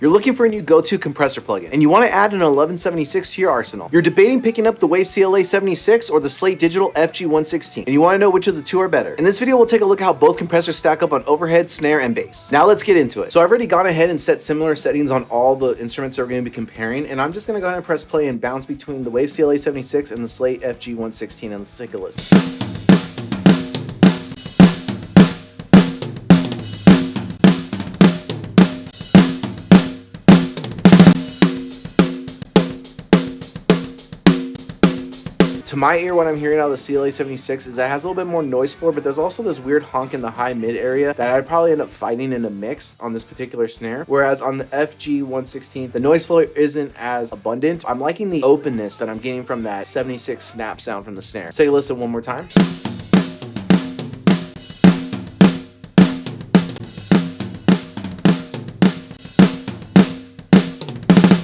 You're looking for a new go-to compressor plugin, and you want to add an 1176 to your arsenal. You're debating picking up the Wave CLA 76 or the Slate Digital FG116, and you want to know which of the two are better. In this video, we'll take a look at how both compressors stack up on overhead, snare, and bass. Now let's get into it. So I've already gone ahead and set similar settings on all the instruments that we're going to be comparing, and I'm just going to go ahead and press play and bounce between the Wave CLA 76 and the Slate FG116, and let's take a listen. To my ear, what I'm hearing out of the CLA 76 is that it has a little bit more noise floor, but there's also this weird honk in the high mid area that I'd probably end up fighting in a mix on this particular snare. Whereas on the FG116, the noise floor isn't as abundant. I'm liking the openness that I'm getting from that 76 snap sound from the snare. Let's take a listen one more time.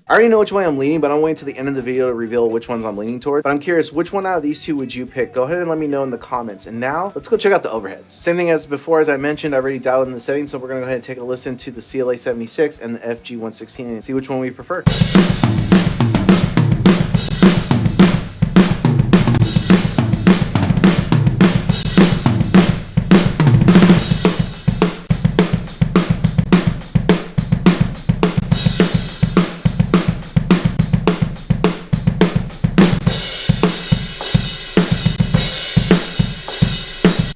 I already know which way I'm leaning, but I'm waiting to the end of the video to reveal which ones I'm leaning toward. But I'm curious, which one out of these two would you pick? Go ahead and let me know in the comments. And now, let's go check out the overheads. Same thing as before, as I mentioned, I already dialed in the settings, so we're gonna go ahead and take a listen to the CLA 76 and the FG116 and see which one we prefer.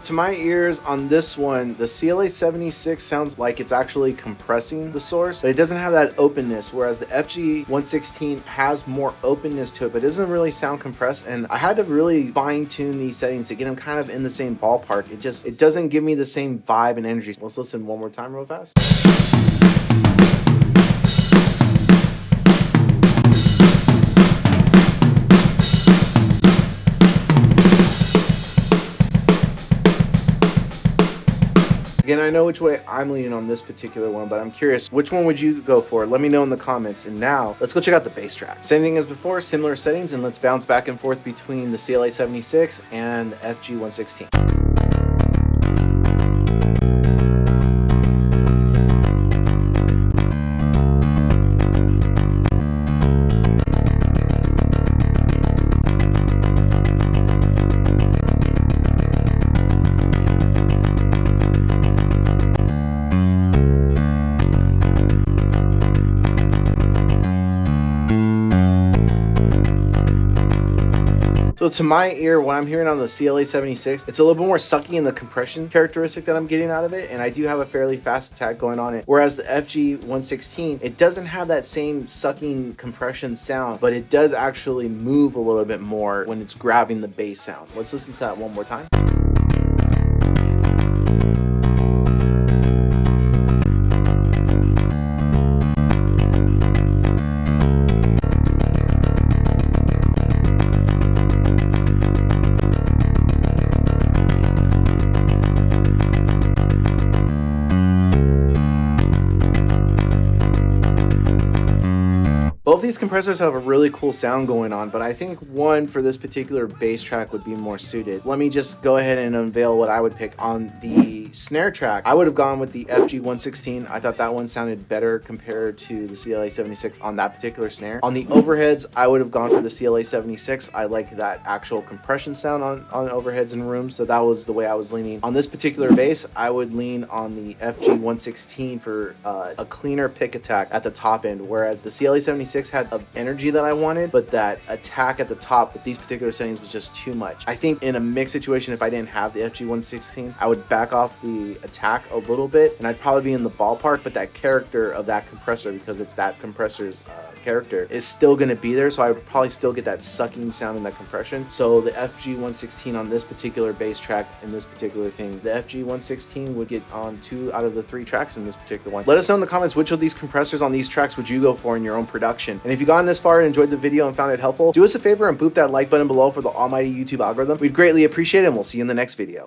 To my ears on this one, the CLA 76 sounds like it's actually compressing the source, but it doesn't have that openness, whereas the FG116 has more openness to it, but doesn't really sound compressed. And I had to really fine tune these settings to get them kind of in the same ballpark. It doesn't give me the same vibe and energy. Let's listen one more time real fast. Again, I know which way I'm leaning on this particular one, but I'm curious, which one would you go for? Let me know in the comments. And now, let's go check out the bass track. Same thing as before, similar settings, and let's bounce back and forth between the CLA 76 and the FG116. So to my ear, what I'm hearing on the CLA 76, it's a little bit more sucky in the compression characteristic that I'm getting out of it, and I do have a fairly fast attack going on it. Whereas the FG116, it doesn't have that same sucking compression sound, but it does actually move a little bit more when it's grabbing the bass sound. Let's listen to that one more time. Both these compressors have a really cool sound going on, but I think one for this particular bass track would be more suited. Let me just go ahead and unveil what I would pick. On the snare track, I would have gone with the FG116. I thought that one sounded better compared to the CLA 76 on that particular snare. On the overheads, I would have gone for the CLA 76. I like that actual compression sound on overheads and rooms, so that was the way I was leaning. On this particular bass, I would lean on the FG116 for a cleaner pick attack at the top end, whereas the CLA 76 had of energy that I wanted, but that attack at the top with these particular settings was just too much. I think in a mix situation, if I didn't have the FG116, I would back off the attack a little bit, and I'd probably be in the ballpark, but that character of that compressor, because it's that compressor's character, is still going to be there, so I would probably still get that sucking sound in that compression. So the FG116 on this particular bass track in this particular thing, the FG116 would get on 2 out of the 3 tracks in this particular one. Let us know in the comments which of these compressors on these tracks would you go for in your own production. And if you've gotten this far and enjoyed the video and found it helpful, do us a favor and boop that like button below for the almighty YouTube algorithm. We'd greatly appreciate it, and we'll see you in the next video.